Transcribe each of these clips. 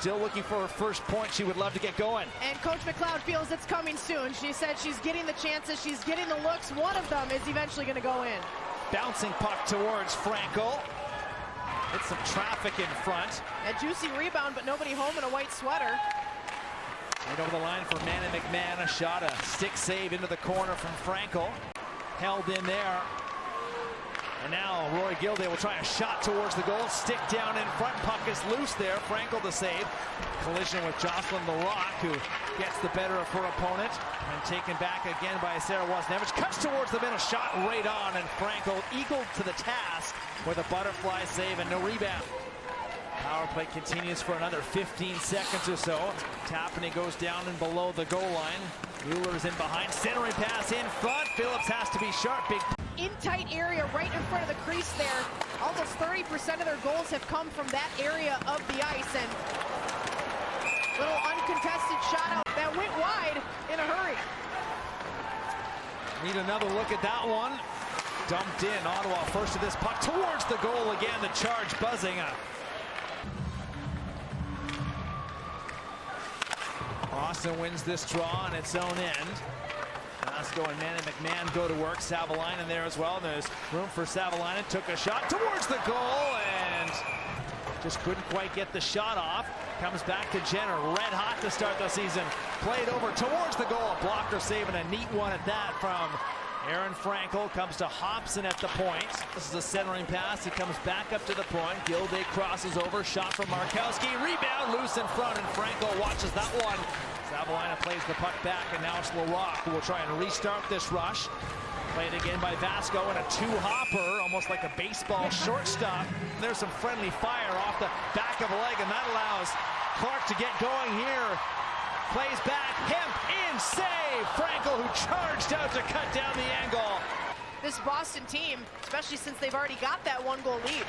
still looking for her first point. She would love to get going. And Coach McLeod feels it's coming soon. She said she's getting the chances, she's getting the looks. One of them is eventually going to go in. Bouncing puck towards Frankel. Hit some traffic in front. A juicy rebound, but nobody home in a white sweater. Right over the line for Manny McMahon. A shot, a stick save into the corner from Frankel. Held in there. And now Roy Gilday will try a shot towards the goal. Stick down in front. Puck is loose there. Frankel the save. Collision with Jocelyn LaRock, who gets the better of her opponent. And taken back again by Sarah Wozniewicz. Cuts towards the middle. Shot right on. And Frankel eagled to the task with a butterfly save and no rebound. Power play continues for another 15 seconds or so. Tapani goes down and below the goal line. Mueller's in behind. Centering pass in front. Phillips has to be sharp. Big in tight area right in front of the crease there. Almost 30% of their goals have come from that area of the ice, and little uncontested shot out that went wide in a hurry. Need another look at that one. Dumped in. Ottawa first to this puck towards the goal again. The Charge buzzing. Boston wins this draw on its own end. Vasco and Manny McMahon go to work. Savalainen there as well. There's room for Savalainen. Took a shot towards the goal and just couldn't quite get the shot off. Comes back to Jenner. Red hot to start the season. Played over towards the goal. Blocker saving a neat one at that from Aaron Frankel. Comes to Hobson at the point. This is a centering pass. He comes back up to the point. Gilday crosses over. Shot from Markowski. Rebound loose in front, and Frankel watches that one. Savalainen plays the puck back, and now it's LaRock who will try and restart this rush. Played again by Vasco in a two-hopper, almost like a baseball shortstop. There's some friendly fire off the back of a leg, and that allows Clark to get going here. Plays back, Hemp in, save! Frankel who charged out to cut down the angle. This Boston team, especially since they've already got that one-goal lead.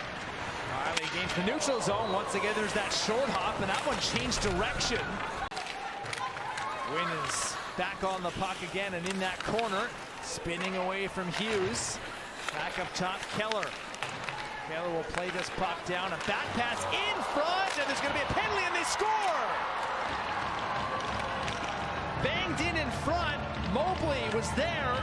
Riley gains the neutral zone. Once again, there's that short hop, and that one changed direction. Wynn is back on the puck again and in that corner. Spinning away from Hughes. Back up top, Keller. Keller will play this puck down. A back pass in front, and there's going to be a penalty, and they score! Banged in front. Mobley was there.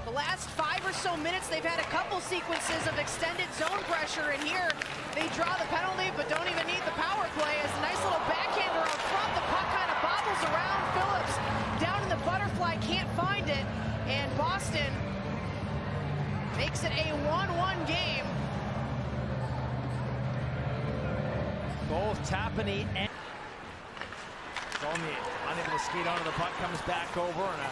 The last 5 or so minutes, they've had a couple sequences of extended zone pressure, and here they draw the penalty, but don't even need the power play. As a nice little backhander up front, the puck kind of bobbles around. Phillips down in the butterfly, can't find it, and Boston makes it a 1-1 game. Both Tapani and Solmier unable to skate onto the puck, comes back over, and a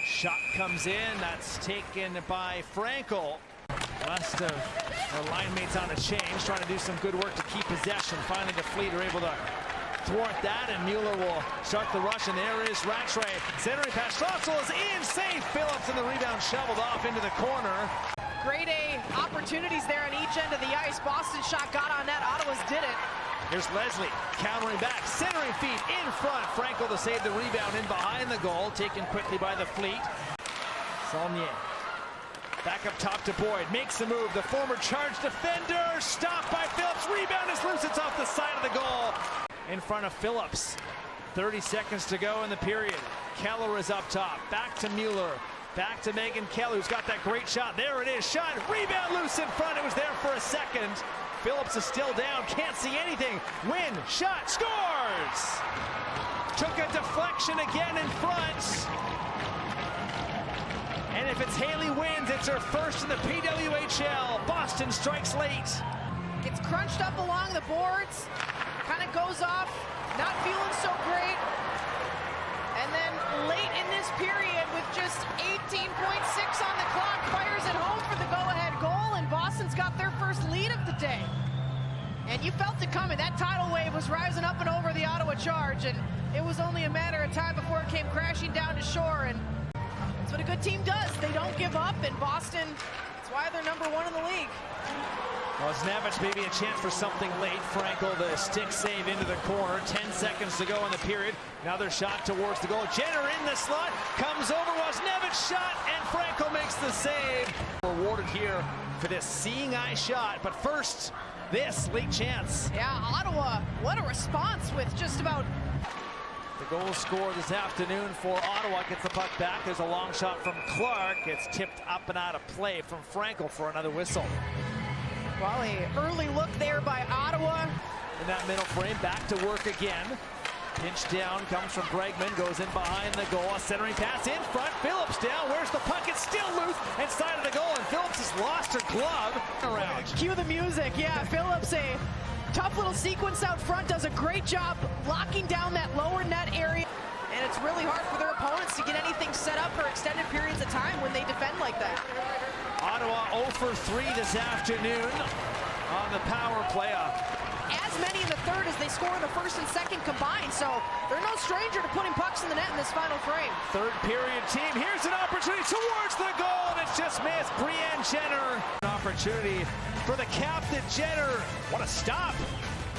shot comes in. That's taken by Frankel. Rest of their line mates on a change, trying to do some good work to keep possession. Finally, the Fleet are able to thwart that, and Mueller will start the rush, and there is Rattray. Centering pass, Strasel is in, save Phillips, and the rebound shoveled off into the corner. Grade A opportunities there on each end of the ice. Boston's shot got on net, Ottawa's did it. Here's Leslie, countering back, centering feed in front. Frankel to save the rebound in behind the goal, taken quickly by the Fleet. Saulnier, back up top to Boyd, makes the move. The former Charge defender, stopped by Phillips. Rebound is loose, it's off the side of the goal. In front of Phillips. 30 seconds to go in the period. Keller is up top, back to Mueller. Back to Megan Keller, who's got that great shot. There it is, shot, rebound loose in front. It was there for a second. Phillips is still down, can't see anything. Win, shot, scores! Took a deflection again in front. And if it's Haley Wins, it's her first in the PWHL. Boston strikes late. Gets crunched up along the boards, kind of goes off, not feeling so great. And then late in this period, with just 18.6 on the clock, fires it home for the go-ahead goal, and Boston's got their first lead of the day. And you felt it coming. That tidal wave was rising up and over the Ottawa Charge, and it was only a matter of time before it came crashing down to shore. And that's what a good team does. They don't give up, and Boston, that's why they're #1 in the league. Wozniewicz maybe a chance for something late. Frankel, the stick save into the corner. 10 seconds to go in the period. Another shot towards the goal. Jenner in the slot. Comes over. Wozniewicz shot, and Frankel makes the save. Rewarded here for this seeing eye shot. But first, this league chance. Yeah, Ottawa, what a response with just about... The goal scored this afternoon for Ottawa. Gets the puck back. There's a long shot from Clark. It's tipped up and out of play from Frankel for another whistle. Well, an early look there by Ottawa. In that middle frame, back to work again. Pinch down comes from Bregman, goes in behind the goal. A centering pass in front. Phillips down. Where's the puck? It's still loose inside of the goal, and Phillips has lost her glove. Around. Cue the music. Yeah, Phillips, a tough little sequence out front, does a great job locking down that lower net area. And it's really hard for their opponents to get anything set up for extended periods of time when they defend like that. Ottawa 0 for 3 this afternoon on the power play. As many in the third as they score in the first and second combined, so they're no stranger to putting pucks in the net in this final frame. Third period team, here's an opportunity towards the goal, and it's just missed. Brienne Jenner. An opportunity for the captain, Jenner. What a stop.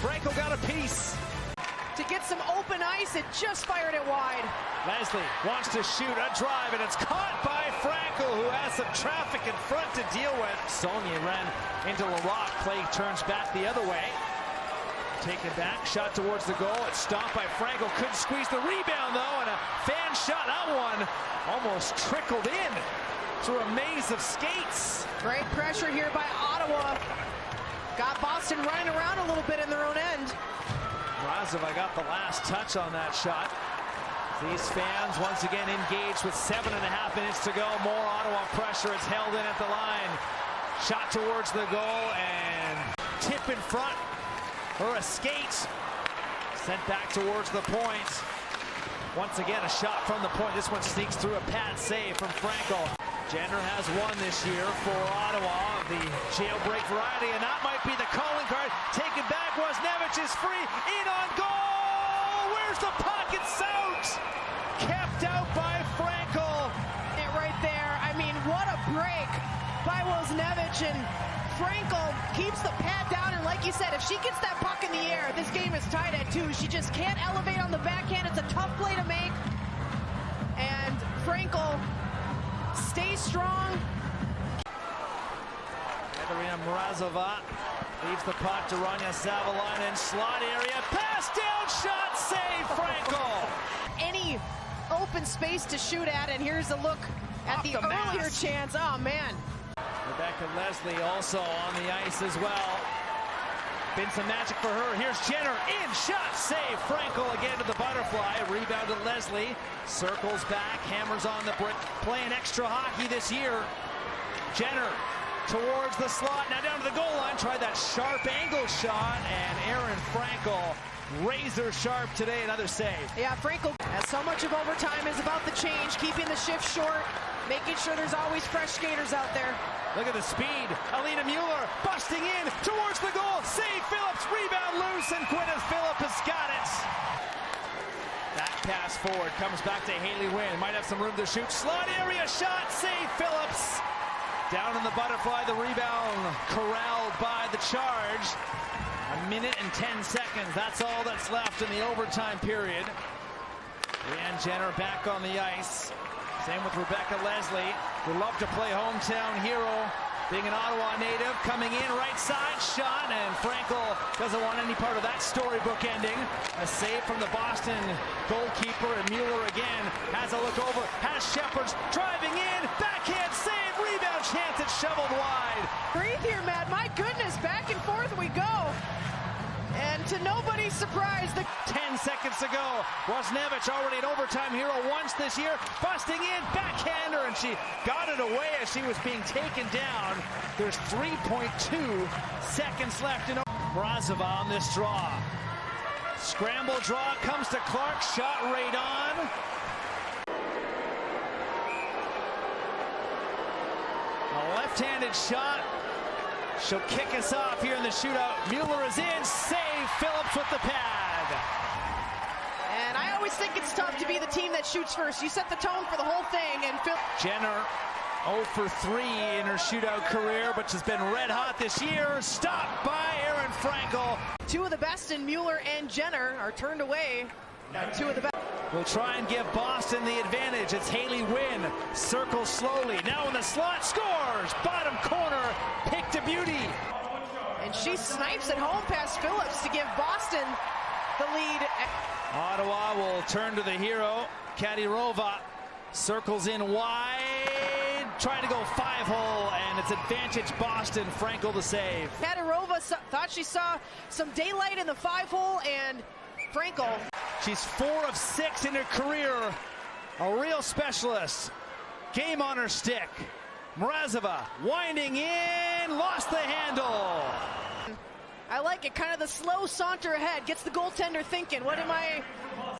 Franco got a piece. To get some open ice, it just fired it wide. Leslie wants to shoot a drive, and it's caught by Franco, who has some traffic in front to deal with. Sonia ran into Larocque. Clay turns back the other way. Taken back, shot towards the goal. It's stopped by Franco. Couldn't squeeze the rebound, though, and a fan shot. That one almost trickled in through a maze of skates. Great pressure here by Ottawa. Got Boston running around a little bit in their own end. Razova got the last touch on that shot. These fans once again engaged with 7.5 minutes to go. More Ottawa pressure. It's held in at the line. Shot towards the goal and tip in front. Or a skate. Sent back towards the point. Once again, a shot from the point. This one sneaks through a pad save from Franco. Jenner has won this year for Ottawa, the jailbreak variety, and that might be the calling card. Taken back, Wozniewicz is free, in on goal! Where's the puck? It's out! Kept out by Franco. Right there, I mean, what a break by Wozniewicz, and Franco keeps the pad down, and like you said, if she gets that puck in the air, this game is tied at 2. She just can't elevate on the backhand. It's a tough play to make, and Franco stays strong. Katerina Mrazova leaves the puck to Rania Savalainen, slot area, pass down, shot, save, Franco. Any open space to shoot at, and here's a look at the earlier chance. Oh, man. Rebecca Leslie also on the ice as well. Been some magic for her. Here's Jenner, in, shot, save. Franco again to the butterfly. Rebound to Leslie. Circles back, hammers on the brick. Playing extra hockey this year. Jenner towards the slot, now down to the goal line. Tried that sharp angle shot, and Aaron Franco razor sharp today. Another save. Yeah, Franco, as so much of overtime is about the change, keeping the shift short, making sure there's always fresh skaters out there. Look at the speed. Alina Mueller busting in towards the goal. Save Phillips. Rebound loose, and Gwyneth Phillips has got it. That pass forward comes back to Haley Wynn. Might have some room to shoot. Slot area shot. Save Phillips. Down in the butterfly. The rebound corralled by the Charge. 1 minute and 10 seconds. That's all that's left in the overtime period. Brienne Jenner back on the ice. Same with Rebecca Leslie, who love to play hometown hero. Being an Ottawa native, coming in right side, shot, and Franco doesn't want any part of that storybook ending. A save from the Boston goalkeeper, and Mueller again has a look over, has Shepherds driving in, backhand save, rebound chance, it's shoveled wide. Breathe here, Matt, my goodness, back and forth we go. And to nobody's surprise, the 10 seconds to go. Wozniewicz already an overtime hero once this year. Busting in, backhander, and she got it away as she was being taken down. There's 3.2 seconds left in Mrazova on this draw. Scramble draw comes to Clark, shot right on. A left-handed shot. She'll kick us off here in the shootout. Mueller is in, save Phillips with the pad. And I always think it's tough to be the team that shoots first. You set the tone for the whole thing, and Jenner 0 for 3 in her shootout career, but she's been red hot this year. Stopped by Aaron Franco. Two of the best in Mueller and Jenner are turned away by two of the best. We'll try and give Boston the advantage. It's Haley Wynn, circles slowly. Now in the slot, scores! Bottom corner, pick to beauty. And she snipes it home past Phillips to give Boston the lead. Ottawa will turn to the hero. Kadyrova circles in wide, trying to go 5-hole, and it's advantage Boston. Frankel to save. Kadyrova thought she saw some daylight in the 5-hole, and Frankel. She's 4 of 6 in her career. A real specialist. Game on her stick. Mrazova winding in, lost the handle. I like it, kind of the slow saunter ahead, gets the goaltender thinking, what am I